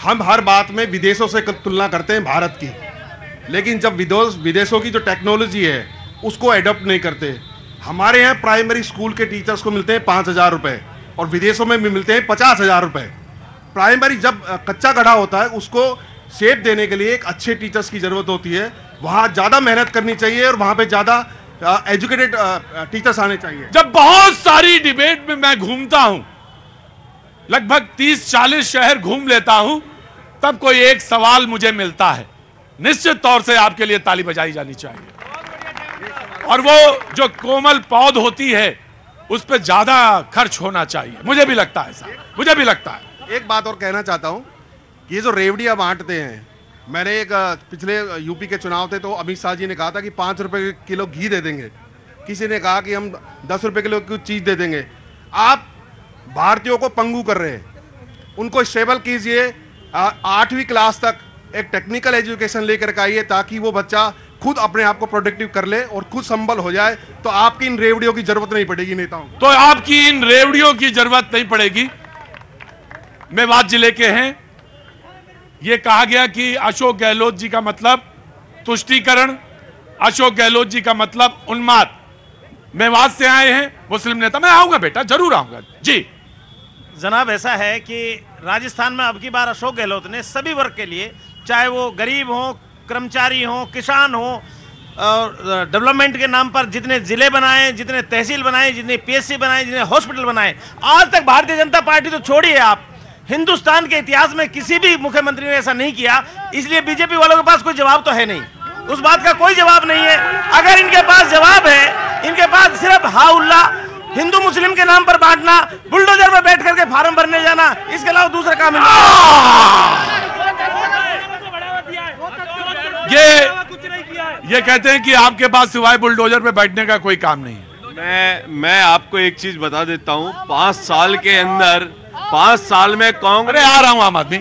हम हर बात में विदेशों से तुलना करते हैं भारत की, लेकिन जब विदेशों की जो टेक्नोलॉजी है उसको एडॉप्ट नहीं करते। हमारे यहाँ प्राइमरी स्कूल के टीचर्स को मिलते हैं 5,000 रुपये और विदेशों में भी मिलते हैं 50,000 रुपये। प्राइमरी जब कच्चा गढ़ा होता है उसको शेप देने के लिए एक अच्छे टीचर्स की ज़रूरत होती है। वहाँ ज़्यादा मेहनत करनी चाहिए और वहाँ पे ज़्यादा एजुकेटेड टीचर्स आने चाहिए। जब बहुत सारी डिबेट में मैं घूमता हूं, लगभग 30-40 शहर घूम लेता हूं, तब कोई एक सवाल मुझे मिलता है, निश्चित तौर से आपके लिए ताली बजाई जानी चाहिए। और वो जो कोमल पौध होती है उस पर ज्यादा खर्च होना चाहिए। मुझे भी लगता है ऐसा, मुझे भी लगता है। एक बात और कहना चाहता हूं, ये जो रेवड़ियां बांटते हैं, मैंने एक पिछले यूपी के चुनाव थे तो अमित शाह जी ने कहा था कि 5 रुपए किलो घी दे देंगे, किसी ने कहा कि हम 10 रुपए किलो की चीज दे देंगे। आप भारतीयों को पंगु कर रहे हैं, उनको स्टेबल कीजिए। 8वीं क्लास तक एक टेक्निकल एजुकेशन लेकर के आइए ताकि वो बच्चा खुद अपने आप को प्रोडक्टिव कर ले और खुद संबल हो जाए, तो आपकी इन रेवड़ियों की जरूरत नहीं पड़ेगी नेताओं को। तो आपकी इन रेवड़ियों की जरूरत नहीं पड़ेगी। मेवात जिले के हैं, ये कहा गया कि अशोक गहलोत जी का मतलब तुष्टीकरण, अशोक गहलोत जी का मतलब उन्माद। मेवात से आए हैं मुस्लिम नेता। मैं आऊंगा बेटा, जरूर आऊंगा जी। जनाब, ऐसा है कि राजस्थान में अब की बार अशोक गहलोत ने सभी वर्ग के लिए, चाहे वो गरीब हो, कर्मचारी हो, किसान हो, और डेवलपमेंट के नाम पर जितने जिले बनाए, जितने तहसील बनाए, जितने पीएससी बनाए, जितने हॉस्पिटल बनाए, आज तक भारतीय जनता पार्टी तो छोड़िए आप, हिंदुस्तान के इतिहास में किसी भी मुख्यमंत्री ने ऐसा नहीं किया। इसलिए बीजेपी वालों के पास कोई जवाब तो है नहीं, उस बात का कोई जवाब नहीं है। अगर इनके पास जवाब है, इनके पास सिर्फ हाउल्ला, हिंदू मुस्लिम के नाम पर बांटना, बुलडोजर में बैठ करके फार्म भरने जाना, इसके अलावा दूसरा काम नहीं। ये कहते हैं कि आपके पास सिवाय बुलडोजर पे बैठने का कोई काम नहीं है। मैं आपको एक चीज बता देता हूँ, 5 साल के अंदर, 5 साल में कांग्रेस, आ रहा हूं आम आदमी,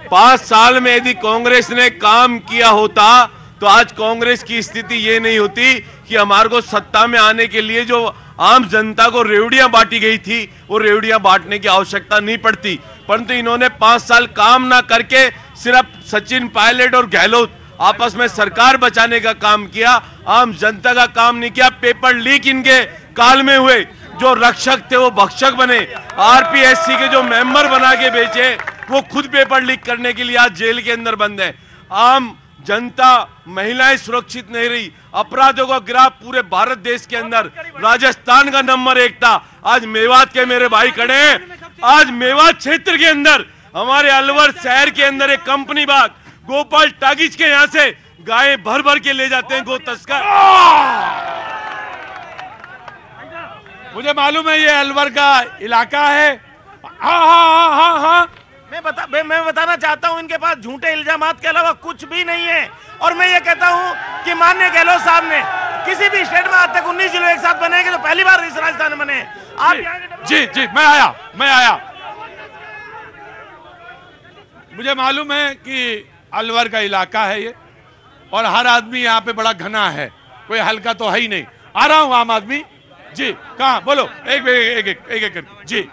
5 साल में यदि कांग्रेस ने काम किया होता तो आज कांग्रेस की स्थिति ये नहीं होती कि हमारे को सत्ता में आने के लिए जो आम जनता को रेवड़ियां बांटी गई थी, वो रेवड़ियां बांटने की आवश्यकता नहीं पड़ती। परंतु इन्होंने 5 साल काम ना करके सिर्फ सचिन पायलट और गहलोत आपस में सरकार बचाने का काम किया, आम जनता का काम नहीं किया। पेपर लीक इनके काल में हुए, जो रक्षक थे वो भक्षक बने, आरपीएससी के जो मेंबर बना के बेचे वो खुद पेपर लीक करने के लिए आज जेल के अंदर बंद है। आम जनता, महिलाएं सुरक्षित नहीं रही, अपराधों का ग्राफ पूरे भारत देश के अंदर राजस्थान का नंबर 1 था। आज मेवात के मेरे भाई खड़े हैं, आज मेवात क्षेत्र के अंदर, हमारे अलवर शहर के अंदर एक कंपनी बाग गोपाल टागिज के यहाँ से गायें भर भर के ले जाते हैं गो तस्कर। मुझे मालूम है ये अलवर का इलाका है। हाँ। मैं बताना चाहता हूं, इनके पास झूठे इल्जामात के अलावा कुछ भी नहीं है। और मैं ये कहता हूं कि माननीय गहलोत साहब ने किसी भी स्टेट में आज तक 19 जिले एक साथ बनेंगे तो पहली बार इस राजस्थान में बने। आप जी मैं आया। मुझे मालूम है कि अलवर का इलाका है ये, और हर आदमी यहाँ पे बड़ा घना है, कोई हल्का तो है ही नहीं। आ रहा हूँ आम आदमी जी, कहाँ बोलो, एक करके जी।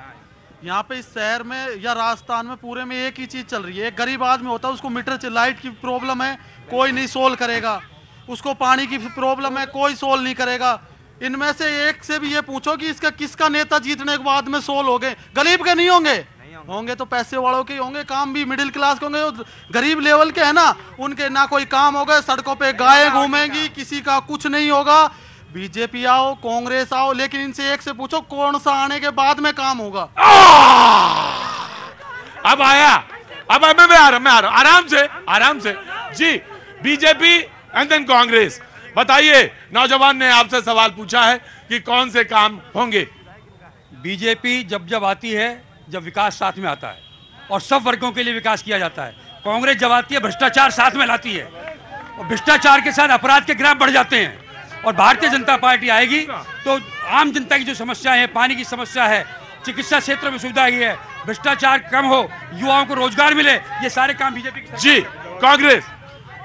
यहाँ पे इस शहर में या राजस्थान में पूरे में एक ही चीज चल रही है। एक गरीब आदमी होता है, उसको मीटर लाइट की प्रॉब्लम है, कोई नहीं सोल्व करेगा। उसको पानी की प्रॉब्लम है, कोई सोल्व नहीं करेगा। इनमें से एक से भी ये पूछो कि इसका किसका नेता जीतने के बाद में सोल्व हो गए। गरीब के नहीं होंगे तो पैसे वालों के होंगे, काम भी मिडिल क्लास के होंगे। गरीब लेवल के है ना, उनके ना कोई काम होगा, सड़कों पे गायें घूमेंगी, किसी का कुछ नहीं होगा। बीजेपी आओ, कांग्रेस आओ, लेकिन इनसे एक से पूछो कौन सा आने के बाद में काम होगा। अब आया, अब मैं आ रहा हूं, आराम से जी। बीजेपी एंड देन कांग्रेस, बताइए, नौजवान ने आपसे सवाल पूछा है कि कौन से काम होंगे। बीजेपी जब आती है, जब विकास साथ में आता है और सब वर्गों के लिए विकास किया जाता है। कांग्रेस जब आती है भ्रष्टाचार साथ में लाती है, और भ्रष्टाचार के साथ अपराध के ग्राफ बढ़ जाते हैं। और भारतीय जनता पार्टी आएगी तो आम जनता की जो समस्या है, पानी की समस्या है, चिकित्सा क्षेत्र में सुविधा है, भ्रष्टाचार कम हो, युवाओं को रोजगार मिले, ये सारे काम बीजेपी की जी। कांग्रेस,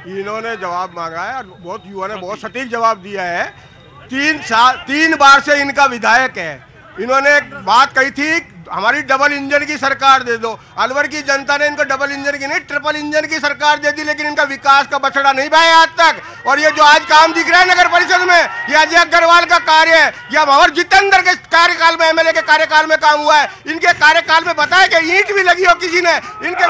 इन्होंने जवाब मांगा है और बहुत युवा ने बहुत सटीक जवाब दिया है। 3 बार से इनका विधायक है। इन्होंने एक बात कही थी हमारी डबल इंजन की सरकार दे दो। अलवर की जनता ने इनको डबल इंजन की नहीं ट्रिपल इंजन की सरकार दे दी, लेकिन इनका विकास का बछड़ा नहीं भाई आज तक। और ये जो आज काम दिख रहा है नगर परिषद में, ये अजय अग्रवाल का कार्य है, या भंवर जितेंद्र के कार्यकाल में, एमएलए के कार्यकाल में काम हुआ है। इनके कार्यकाल में बताया कि ईंट भी लगी हो किसी ने इनके।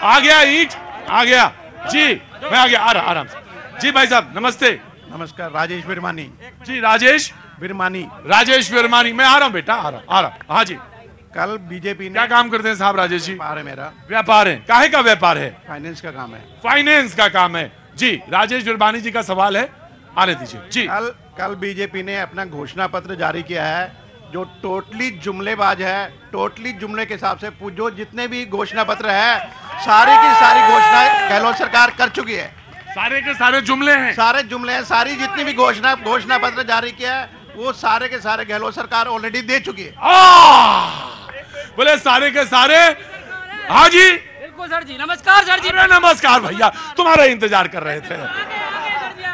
आ गया ईंट, आ गया जी, मैं आ गया आराम से। जी भाई साहब नमस्ते। नमस्कार, राजेश बिरमानी। जी राजेश बिरमानी। राजेश बिरमानी, मैं आ रहा हूँ बेटा, आ रहा। हाँ जी, कल बीजेपी ने क्या काम करते हैं साहब राजेश जी? व्यापार है मेरा। व्यापार है, काहे का व्यापार है? फाइनेंस का काम है। फाइनेंस का काम है जी। राजेश बिरमानी जी का सवाल है, आने दीजिए जी। कल बीजेपी ने अपना घोषणा पत्र जारी किया है जो टोटली जुमलेबाज है। टोटली जुमले के हिसाब से जो जितने भी घोषणा पत्र है सारी की सारी घोषणाएं गहलोत सरकार कर चुकी है। सारे के सारे जुमले हैं, सारे जुमले हैं। सारी जितनी भी घोषणा पत्र जारी किया है वो सारे के सारे गहलोत सरकार ऑलरेडी दे चुकी है। बोले सारे के सारे। हाँ जी बिल्कुल सर जी, नमस्कार सर जी। नमस्कार भैया, तुम्हारा इंतजार कर रहे थे।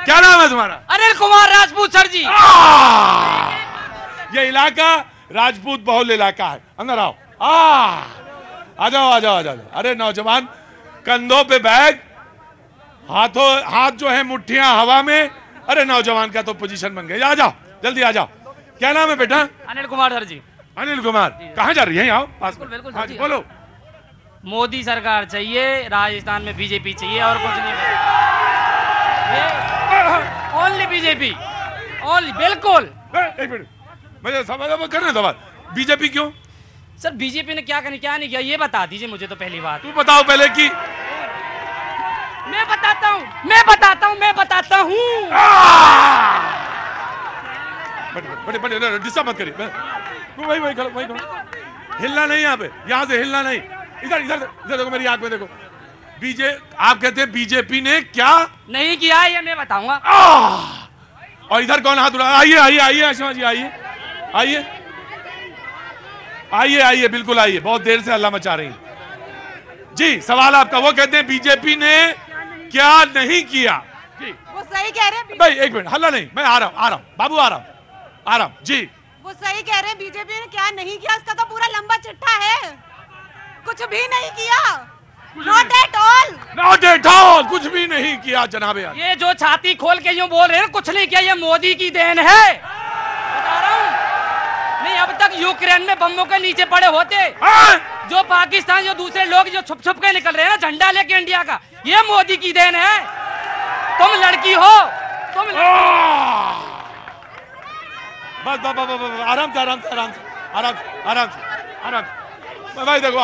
क्या नाम है तुम्हारा? अनिल कुमार राजपूत सर जी। ये इलाका राजपूत बहुल इलाका है। अंदर आओ, आ जाओ आ जाओ आ जाओ। अरे नौजवान, कंधों पे बैग, हाथ जो है मुट्ठियां हवा में। अरे नौजवान का तो पोजीशन बन गई। आ जाओ जल्दी आ जाओ। क्या नाम है बेटा? अनिल कुमार सर जी। अनिल कुमार, कहाँ जा रही है? आओ पास में। बिल्कुल हाँ जी, बोलो। मोदी सरकार चाहिए, राजस्थान में बीजेपी चाहिए और कुछ नहीं। Only BJP, only. बिल्कुल। एक मिनट, मुझे समझ करना सवाल, बीजेपी क्यों? सर बीजेपी ने क्या नहीं किया ये बता दीजिए मुझे तो पहली बात। तू बताओ पहले कि। मैं बताता हूँ। बड़े डिस्टर्ब मत करिए। वही खड़ो। हिलना नहीं, यहाँ पे, यहाँ से हिलना नहीं। इधर देखो, मेरी आंख में देखो। आप कहते हैं बीजेपी ने क्या नहीं किया, ये मैं बताऊंगा। और इधर कौन हाथ उठा? आइए आशिमा जी, आइए, बिल्कुल आइए। बहुत देर से हल्ला मचा रही हैं जी। सवाल आपका, वो कहते हैं बीजेपी ने क्या नहीं किया जी। वो सही कह रहे हैं भाई, एक मिनट, हल्ला नहीं, मैं आ रहा हूँ बाबू, आ रहा हूँ जी। वो सही कह रहे हैं, बीजेपी ने क्या नहीं किया इसका तो पूरा लंबा चिट्ठा है। कुछ भी नहीं किया, नॉट एट ऑल, कुछ भी नहीं किया जनाब। ये जो छाती खोल के यूं बोल रहे हैं कुछ नहीं किया, ये मोदी की देन है, बता रहा हूँ। नहीं, अब तक यूक्रेन में बम्बों के नीचे पड़े होते जो पाकिस्तान, जो दूसरे लोग जो छुप के निकल रहे हैं ना झंडा लेके इंडिया का, ये मोदी की देन है। तुम लड़की हो, बस आराम से भाई देखो,